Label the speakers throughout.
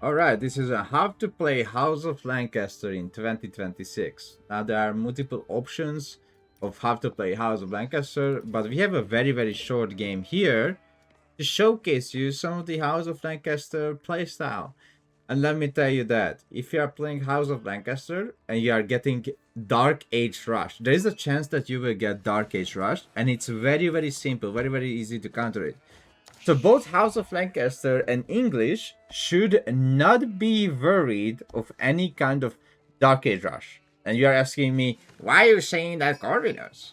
Speaker 1: Alright, this is a how to play House of Lancaster in 2026. Now there are multiple options of how to play House of Lancaster, but we have a very short game here to showcase you some of the House of Lancaster playstyle. And let me tell you that if you are playing House of Lancaster and you are getting Dark Age Rush, there is a chance that you will get Dark Age Rush, and it's very simple, very easy to counter it. So both House of Lancaster and English should not be worried of any kind of Dark Age Rush. And you are asking me, why are you saying that, Corvinus?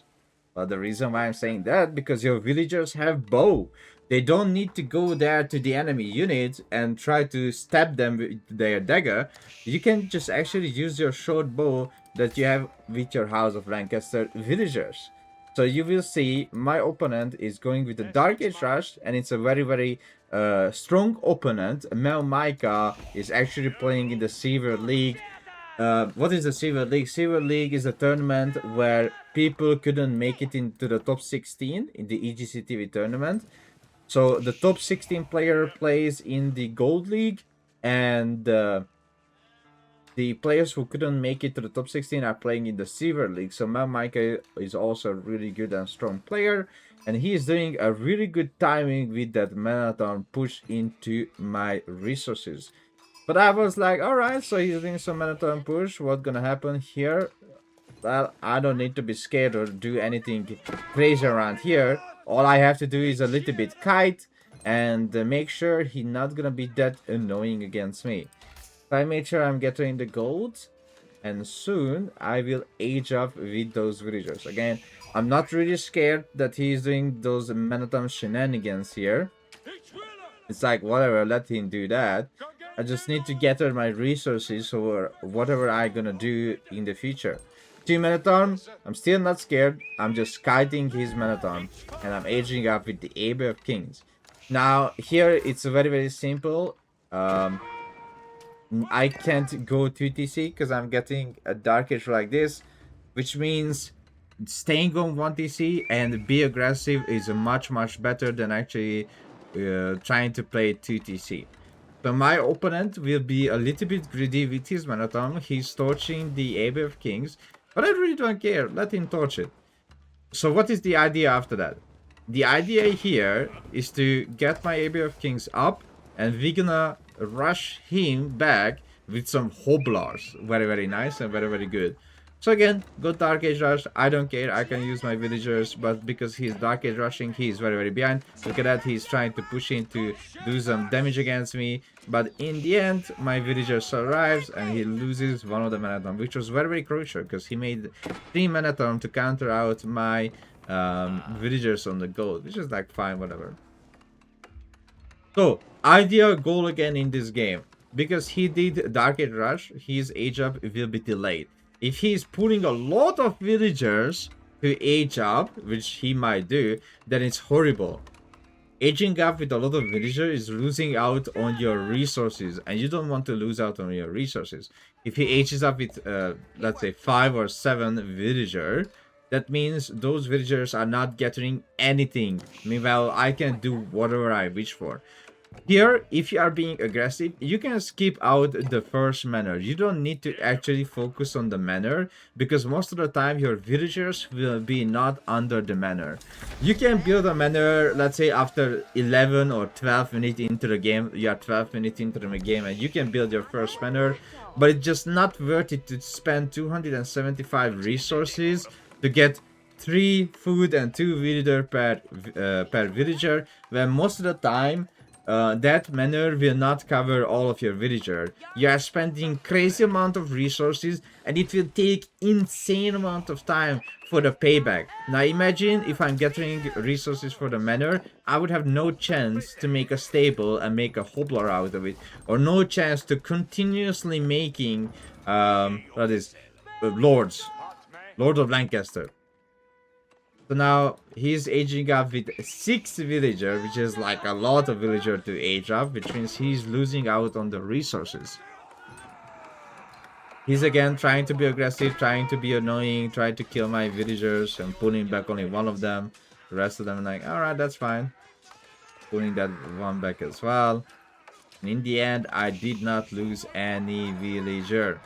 Speaker 1: Well, the reason why I'm saying that, because your villagers have bow. They don't need to go there to the enemy unit and try to stab them with their dagger. You can just actually use your short bow that you have with your House of Lancaster villagers. So you will see my opponent is going with the Dark Age Rush, and it's a very strong opponent. Mel Micah is actually playing in the Silver League. What is the Silver League? Silver League is a tournament where people couldn't make it into the top 16 in the EGCTV tournament. So the top 16 player plays in the Gold League, and the players who couldn't make it to the top 16 are playing in the Silver League. So Mel Micah is also a really good and strong player, and he is doing a really good timing with that marathon push into my resources. But I was like, alright, so he's doing some marathon push. What's gonna happen here? Well, I don't need to be scared or do anything crazy around here. All I have to do is a little bit kite and make sure he's not gonna be that annoying against me. I made sure I'm getting the gold, and soon I will age up with those villagers. Again, I'm not really scared that he's doing those Manatom shenanigans here. It's like, whatever, let him do that. I just need to gather my resources for whatever I'm gonna do in the future. 2 Manatom, I'm still not scared. I'm just kiting his Manatom, and I'm aging up with the Abbey of Kings. Now, here it's very simple. I can't go to TC because I'm getting a Dark Age like this, which means staying on 1 TC and be aggressive is much better than actually trying to play 2 TC. So my opponent will be a little bit greedy with his Manatom. He's torching the Abbey of Kings, but I really don't care. Let him torch it. So what is the idea after that? The idea here is to get my Abbey of Kings up, and we're gonna rush him back with some hobblers. Very nice and very good. So again, go Dark Age Rush. I don't care. I can use my villagers, but because he's Dark Age Rushing, he's very behind. Look at that. He's trying to push in to do some damage against me. But in the end, my villager survives and he loses one of the Manatom, which was very crucial because he made 3 Manatom to counter out my villagers on the gold, which is like fine, whatever. So, ideal goal again in this game. Because he did Dark Age Rush, his age up will be delayed. If he's putting a lot of villagers to age up, which he might do, then it's horrible. Aging up with a lot of villagers is losing out on your resources, and you don't want to lose out on your resources. If he ages up with, let's say, 5 or 7 villagers, that means those villagers are not getting anything. Meanwhile, I can do whatever I wish for. Here, if you are being aggressive, you can skip out the first manor. You don't need to actually focus on the manor, because most of the time your villagers will be not under the manor. You can build a manor, let's say after 11 or 12 minutes into the game. You are 12 minutes into the game and you can build your first manor, but it's just not worth it to spend 275 resources to get 3 food and 2 villager per villager, when most of the time that manor will not cover all of your villager. You are spending crazy amount of resources and it will take insane amount of time for the payback. Now imagine if I'm getting resources for the manor, I would have no chance to make a stable and make a hobbler out of it, or no chance to continuously making what is Lord of Lancaster. So now he's aging up with 6 villager, which is like a lot of villager to age up, which means he's losing out on the resources. He's again trying to be aggressive, trying to be annoying, trying to kill my villagers and pulling back only one of them. The rest of them are like, alright, that's fine. Pulling that one back as well. And in the end, I did not lose any villager.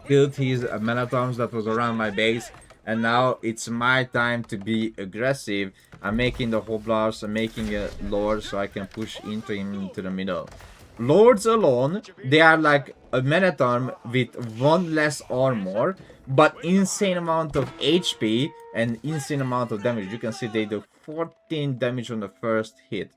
Speaker 1: Killed his Menatoms that was around my base, and now it's my time to be aggressive. I'm making the Hoblars, I'm making a Lord so I can push into him into the middle. Lords alone, they are like a Menatom with one less armor, but insane amount of HP and insane amount of damage. You can see they do 14 damage on the first hit.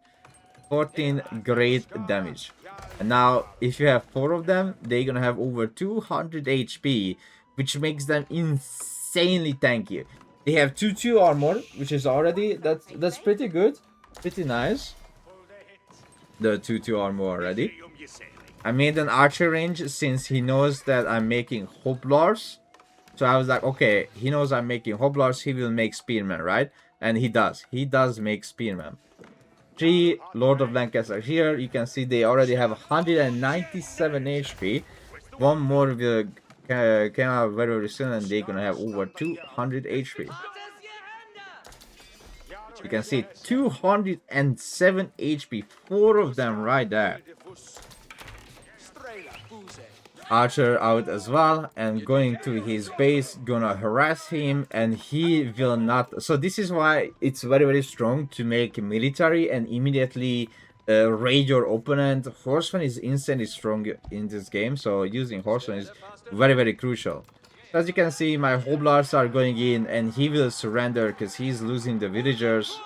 Speaker 1: 14 great damage. And now, if you have 4 of them, they're gonna have over 200 HP, which makes them insanely tanky. They have 2-2 armor, which is already, that's pretty good. Pretty nice. The 2-2 armor already. I made an archer range since he knows that I'm making Hoplars. So I was like, okay, he knows I'm making Hoplars, he will make Spearmen, right? And he does. He does make Spearmen. 3 Lord of Lancaster here. You can see they already have 197 HP. One more will came out very soon, and they're gonna have over 200 HP. You can see 207 HP. 4 of them right there. Archer out as well, and going to his base, gonna harass him, and he will not. So this is why it's very strong to make military and immediately raid your opponent. Horseman is insanely strong in this game, so using Horseman is very crucial. As you can see, my Hoblars are going in, and he will surrender because he's losing the villagers,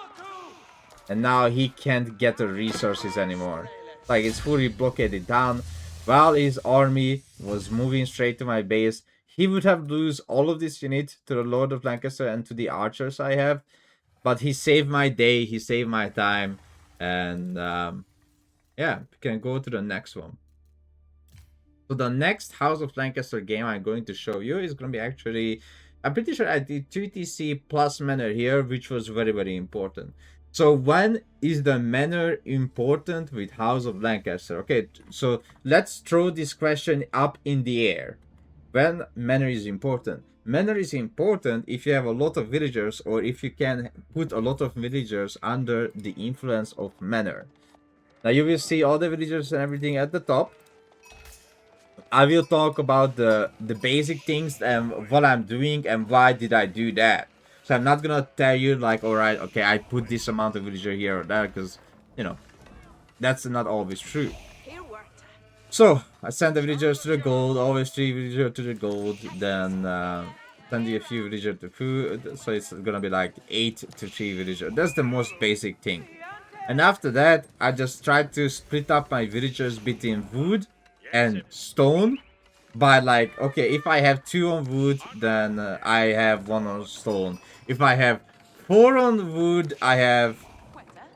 Speaker 1: and now he can't get the resources anymore. Like, it's fully blockaded down. While his army was moving straight to my base, he would have lose all of this unit to the Lord of Lancaster and to the archers I have. But he saved my day, he saved my time, and yeah, we can go to the next one. So the next House of Lancaster game I'm going to show you is going to be actually, I'm pretty sure I did 2TC plus manor here, which was very important. So when is the manor important with House of Lancaster? Okay, so let's throw this question up in the air. When manor is important? Manor is important if you have a lot of villagers, or if you can put a lot of villagers under the influence of manor. Now you will see all the villagers and everything at the top. I will talk about the basic things and what I'm doing and why did I do that. So I'm not gonna tell you like, alright, okay, I put this amount of villager here or there, because, you know, that's not always true. So, I send the villagers to the gold, always 3 villagers to the gold, then send you a few villagers to food, so it's gonna be like 8 to 3 villagers. That's the most basic thing. And after that, I just try to split up my villagers between wood and stone. By like, okay, if I have 2 on wood, then I have 1 on stone. If I have 4 on wood, I have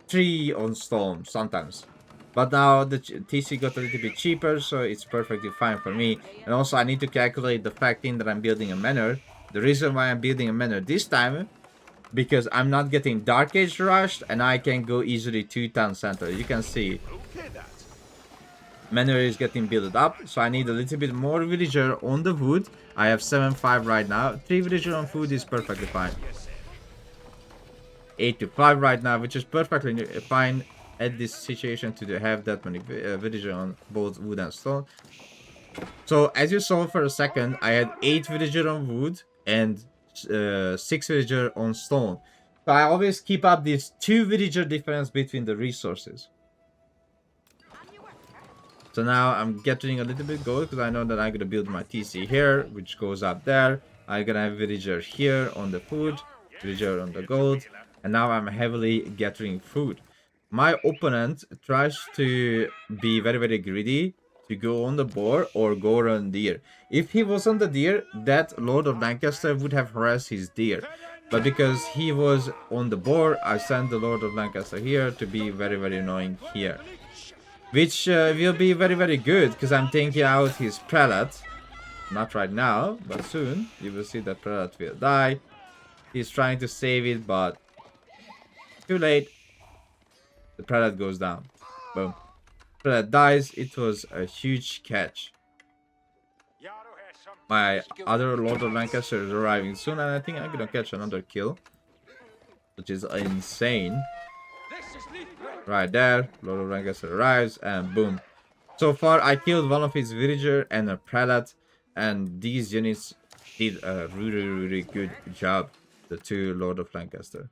Speaker 1: 3 on stone sometimes. But now the TC got a little bit cheaper, so it's perfectly fine for me. And also I need to calculate the fact that I'm building a manor. The reason why I'm building a manor this time, because I'm not getting Dark Age rushed, and I can go easily to town center. You can see manor is getting built up, so I need a little bit more villager on the wood. I have 7-5 right now. 3 villager on food is perfectly fine. 8 to 5 right now, which is perfectly fine at this situation to have that many villager on both wood and stone. So as you saw for a second, I had 8 villager on wood and 6 villager on stone. So I always keep up this 2 villager difference between the resources. So now I'm getting a little bit gold because I know that I'm gonna build my TC here, which goes up there. I'm gonna have villager here on the food, villager on the gold, and now I'm heavily gathering food. My opponent tries to be very greedy to go on the boar or go on deer. If he was on the deer, that Lord of Lancaster would have harassed his deer. But because he was on the boar, I sent the Lord of Lancaster here to be very annoying here. Which will be very good, because I'm taking out his prelate. Not right now, but soon. You will see that prelate will die. He's trying to save it, but too late. The prelate goes down. Boom. Prelate dies. It was a huge catch. My other Lord of Lancaster is arriving soon, and I think I'm gonna catch another kill. Which is insane. Right there, Lord of Lancaster arrives, and boom. So far, I killed one of his villager and a prelate, and these units did a really, really good job. The two Lord of Lancaster.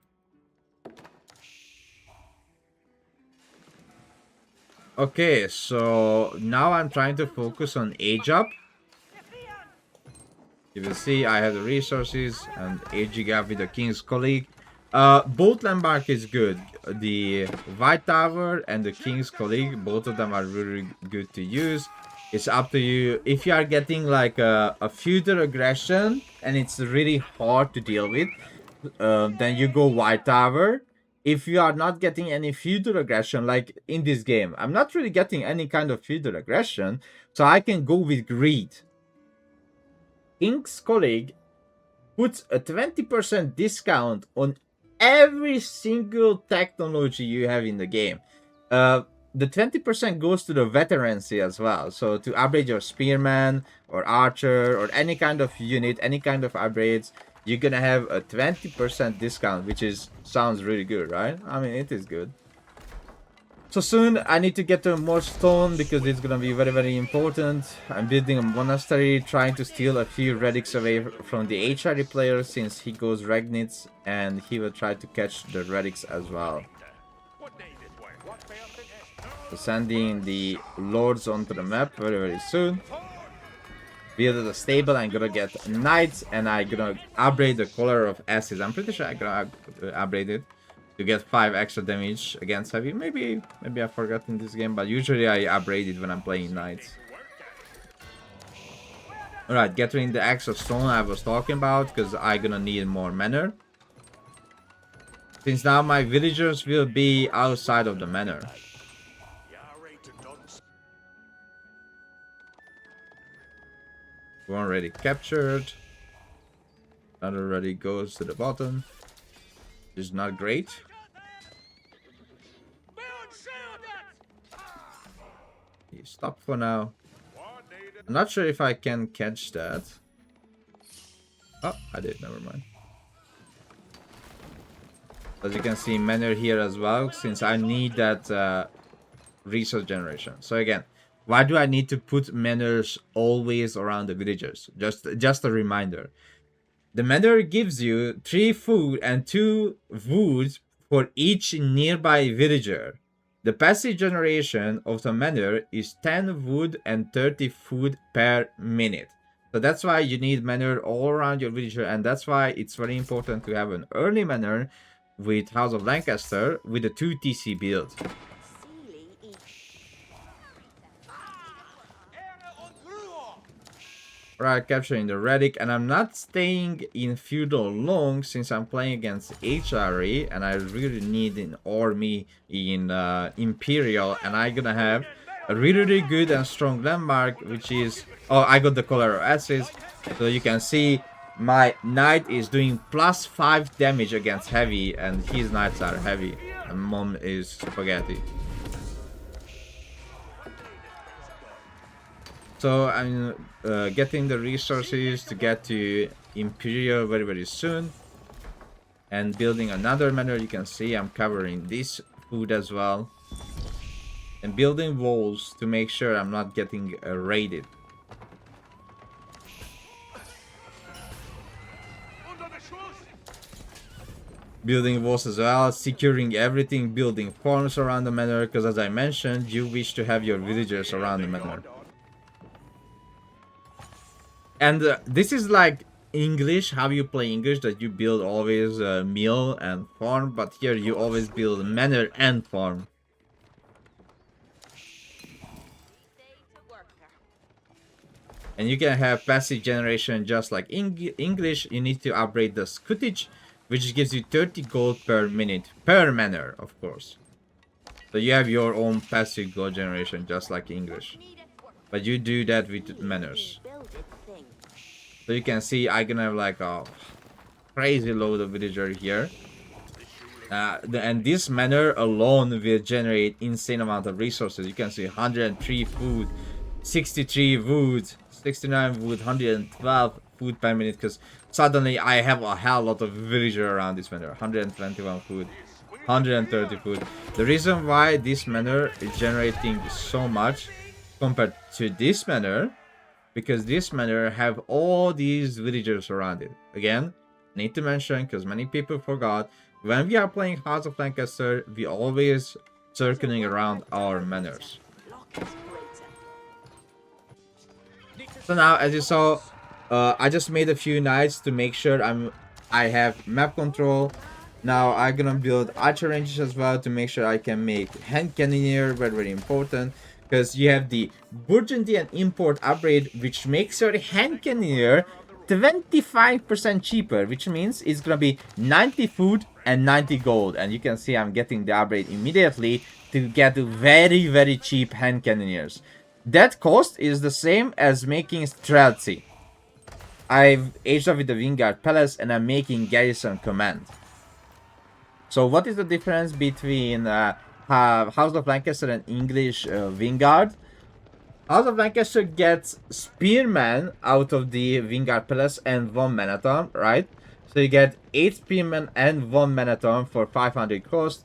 Speaker 1: Okay, so now I'm trying to focus on age up. You will see I have the resources and aging up with the King's Colleague. Both landmark is good. The White Tower and the King's Colleague, both of them are really good to use. It's up to you. If you are getting like a feudal aggression and it's really hard to deal with, then you go White Tower. If you are not getting any feudal aggression, like in this game, I'm not really getting any kind of feudal aggression, so I can go with Greed. King's Colleague puts a 20% discount on every single technology you have in the game. The 20% goes to the veterancy as well. So to upgrade your spearman or archer or any kind of unit, any kind of upgrades, you're gonna have a 20% discount, which is sounds really good, right? I mean, it is good. So soon I need to get to more stone because it's gonna be very, very important. I'm building a monastery, trying to steal a few relics away from the HRE player since he goes Regnitz, and he will try to catch the relics as well. So sending the lords onto the map very, very soon. Build a stable, I'm gonna get knights, and I'm gonna upgrade the color of ashes. I'm pretty sure I'm gonna upgrade it to get 5 extra damage against heavy. Maybe I forgot in this game, but usually I upgrade it when I'm playing knights. Alright, getting the extra stone I was talking about, because I'm gonna need more manor. Since now my villagers will be outside of the manor. One already captured. Another already goes to the bottom. Which is not great. Stop for now. I'm not sure if I can catch that. Oh, I did. Never mind. As you can see, manor here as well, since I need that resource generation. So again, why do I need to put manors always around the villagers? Just a reminder. The manor gives you 3 food and 2 wood for each nearby villager. The passive generation of the manor is 10 wood and 30 food per minute. So that's why you need manor all around your villager, and that's why it's very important to have an early manor with House of Lancaster with a 2 TC build. Right, capturing the relic, and I'm not staying in feudal long since I'm playing against HRE, and I really need an army in Imperial, and I'm gonna have a really, really good and strong landmark, which is... Oh, I got the color of ashes, so you can see my knight is doing +5 damage against heavy, and his knights are heavy, and mom is spaghetti. So I'm getting the resources to get to Imperial very, very soon. And building another manor. You can see I'm covering this food as well. And building walls to make sure I'm not getting raided. Building walls as well, securing everything, building farms around the manor, because as I mentioned, you wish to have your villagers around the manor. And this is like English, how you play English, that you build always mill and farm, but here you always build manor and farm. And you can have passive generation just like English. You need to upgrade the scutage, which gives you 30 gold per minute, per manor, of course. So you have your own passive gold generation, just like English. But you do that with manors. So you can see I'm gonna have like a crazy load of villager here. And this manor alone will generate insane amount of resources. You can see 103 food, 63 wood, 69 wood, 112 food per minute, because suddenly I have a hell lot of villager around this manor. 121 food, 130 food. The reason why this manor is generating so much compared to this manor, because this manor have all these villagers around it. Again, need to mention, because many people forgot, when we are playing House of Lancaster, we always circling around our manors. So now, as you saw, I just made a few knights to make sure I have map control. Now I'm gonna build archer ranges as well to make sure I can make hand cannoneer, very important, because you have the Burgundian import upgrade, which makes your hand cannoneer 25% cheaper, which means it's gonna be 90 food and 90 gold. And you can see I'm getting the upgrade immediately to get very cheap hand cannoneers. That cost is the same as making strategy. I've aged up with the Wingard Palace and I'm making Garrison Command. So what is the difference between House of Lancaster and English Wingard? House of Lancaster gets Spearman out of the Wingard Palace and 1 Manatom, right? So you get 8 Spearmen and 1 Manatom for 500 cost.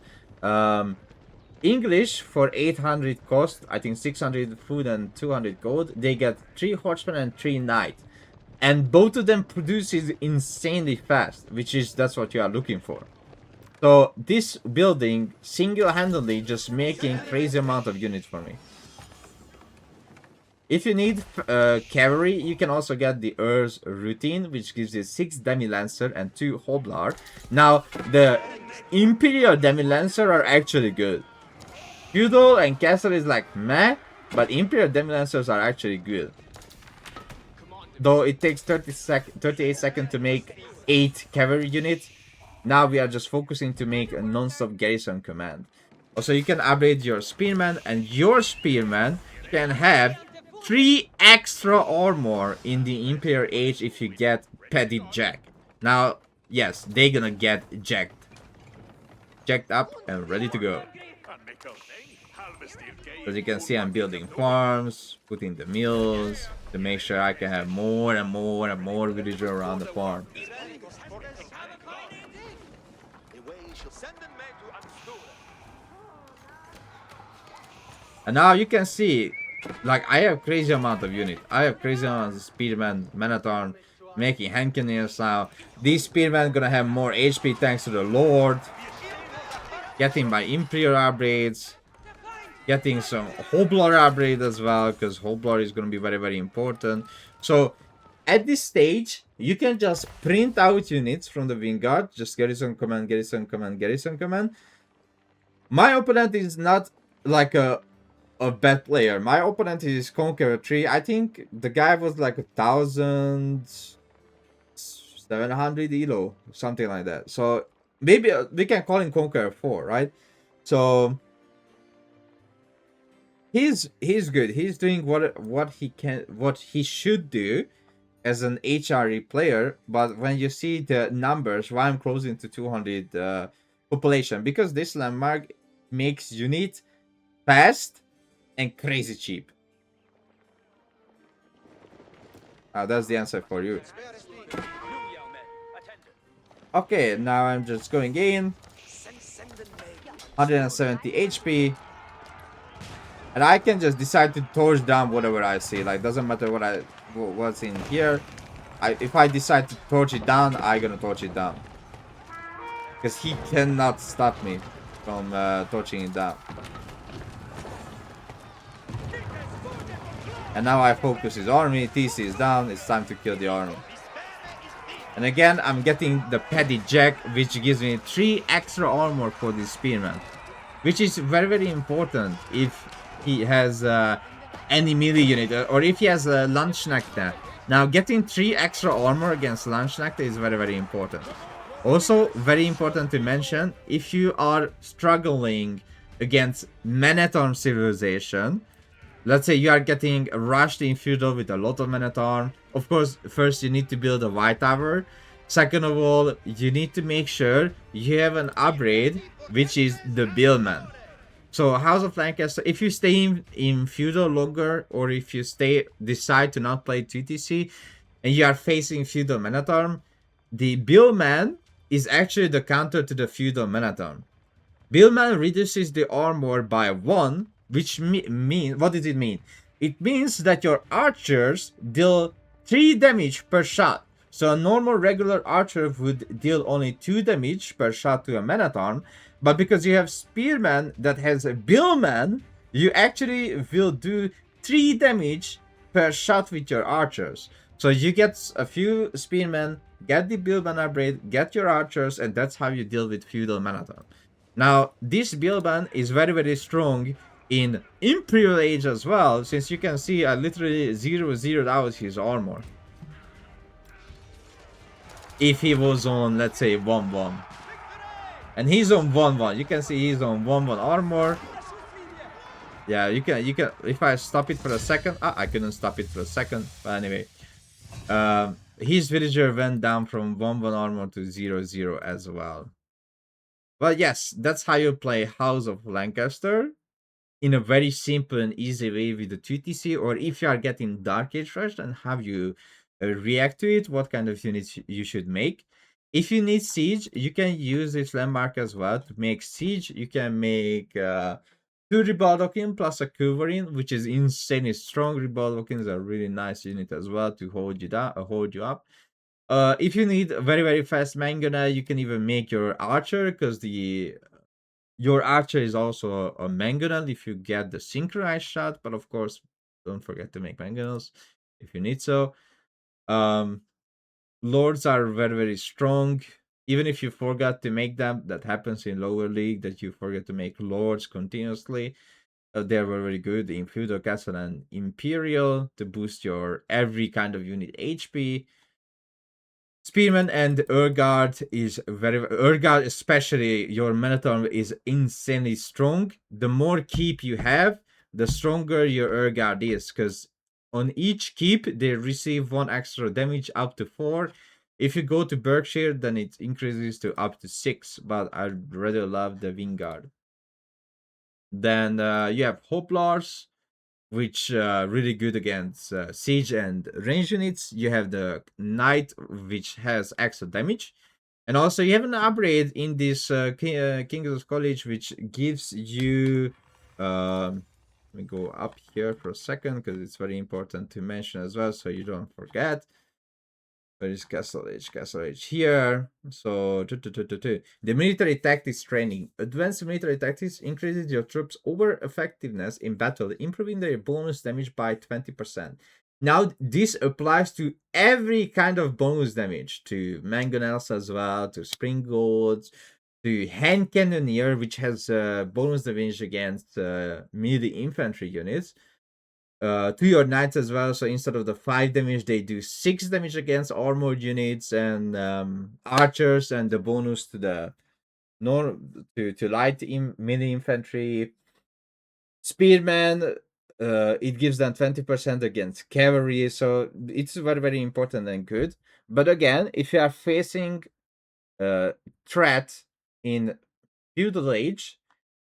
Speaker 1: English for 800 cost, I think 600 food and 200 gold. They get 3 Horsemen and 3 Knight. And both of them produces insanely fast, that's what you are looking for. So this building single-handedly just making crazy amount of units for me. If you need cavalry, you can also get the Earth's Routine, which gives you 6 Demi Lancer and 2 Hoblar. Now, the Imperial Demi Lancer are actually good. Feudal and Castle is like meh, but Imperial Demi Lancers are actually good. Though it takes 38 seconds to make 8 cavalry units, now we are just focusing to make a non-stop garrison command. Also, you can upgrade your spearman, and your spearman can have 3 extra armor in the Imperial Age if you get Petty Jack. Now, yes, they're gonna get jacked. Jacked up and ready to go. As you can see, I'm building farms, putting the mills to make sure I can have more and more villagers around the farm. And now you can see, like, I have crazy amount of unit. I have crazy amount of spearmen, Manathon, making hand cannoneers now. These spearmen gonna have more HP thanks to the Lord. Getting my Imperial upgrades. Getting some Hoblar upgrade as well, because Hoblar is gonna be very important. So at this stage, you can just print out units from the Wingard. Just garrison command, garrison command, garrison command. My opponent is not like a bad player. My opponent is Conqueror 3. I think the guy was like 1,700 elo, something like that. So maybe we can call him Conqueror 4, right? So he's good. He's doing what he should do as an HRE player. But when you see the numbers, why I'm closing to 200 population, because this landmark makes unit fast and crazy cheap. That's the answer for you. Okay, now I'm just going in. 170 HP. And I can just decide to torch down whatever I see. Like, doesn't matter what's in here. If I decide to torch it down, I'm gonna torch it down. Because he cannot stop me from torching it down. And now I focus his army. TC is down. It's time to kill the army. And again, I'm getting the Petty Jack, which gives me 3 extra armor for this spearman. Which is very important if he has any melee unit, or if he has a Landsknechte. Now, getting 3 extra armor against Landsknechte is very important. Also, very important to mention, if you are struggling against men-at-arms civilization, let's say you are getting rushed in feudal with a lot of men-at-arms. Of course, first you need to build a white tower. Second of all, you need to make sure you have an upgrade, which is the Billman. So House of Lancaster, if you stay in feudal longer, or if you decide to not play TTC, and you are facing feudal men-at-arms, the Billman is actually the counter to the feudal men-at-arms. Billman reduces the armor by 1, which mean what does it mean? It means that your archers deal 3 damage per shot. So a normal regular archer would deal only 2 damage per shot to a man-at-arm, but because you have Spearman that has a Billman, you actually will do 3 damage per shot with your archers. So you get a few Spearmen, get the Billman upgrade, get your archers, and that's how you deal with feudal man-at-arm. Now, this Billman is very, very strong in Imperial Age as well, since you can see I literally 0-0'd out his armor. If he was on, let's say, 1-1. And he's on 1-1. You can see he's on 1-1 armor. Yeah, you can, if I stop it for a second. I couldn't stop it for a second. But anyway. His villager went down from 1-1 armor to 0-0 as well. But yes, that's how you play House of Lancaster in a very simple and easy way with the 2TC, or if you are getting Dark Age Rush, then how you react to it, what kind of units you should make. If you need Siege, you can use this landmark as well to make Siege. You can make 2 Ribaldokin plus a Kuvarin, which is insanely strong. Ribaldokin is a really nice unit as well to hold you down, hold you up. If you need a very, very fast Mangana, you can even make your archer, because your archer is also a mangonel if you get the synchronized shot, but of course, don't forget to make mangonels if you need so. Lords are very, very strong. Even if you forgot to make them, that happens in lower league, that you forget to make lords continuously. They're very, very good in feudal, castle, and imperial to boost your every kind of unit HP. Spearman and Urgard is Urgard, especially your Minotaur, is insanely strong. The more keep you have, the stronger your Urgard is, because on each keep they receive 1 extra damage up to 4. If you go to Berkshire, then it increases to up to 6, but I rather love the Wingard. Then you have Hoplars, which really good against siege and range units. You have the knight, which has extra damage, and also you have an upgrade in this Kings of College, which gives you let me go up here for a second, because it's very important to mention as well, so you don't forget. Where is Castle Age? Castle Age here. So, the military tactics training. Advanced military tactics increases your troops' over effectiveness in battle, improving their bonus damage by 20%. Now, this applies to every kind of bonus damage, to mangonels as well, to springboards, to hand cannoneer, which has bonus damage against melee infantry units. To your knights as well. So instead of the 5 damage, they do 6 damage against armored units and archers, and the bonus to the to light melee infantry. Spearman, it gives them 20% against cavalry. So it's very, very important and good. But again, if you are facing threat in feudal age,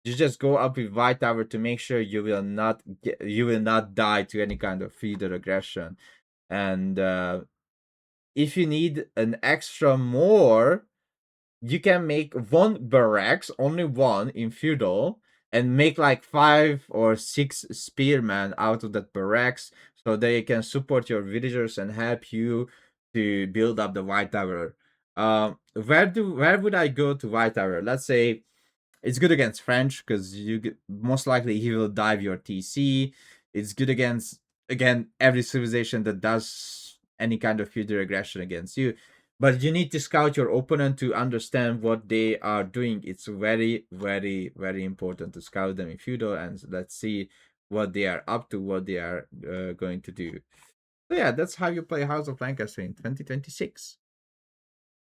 Speaker 1: you just go up with White Tower to make sure you will not die to any kind of feudal aggression. And if you need an extra more, you can make 1 barracks, only 1 in feudal, and make like 5 or 6 spearmen out of that barracks, so they can support your villagers and help you to build up the White Tower. Where would I go to White Tower? Let's say it's good against French, because most likely he will dive your TC. It's good against, again, every civilization that does any kind of feudal aggression against you. But you need to scout your opponent to understand what they are doing. It's very, very, very important to scout them in feudal, and let's see what they are up to, what they are going to do. So yeah, that's how you play House of Lancaster in 2026.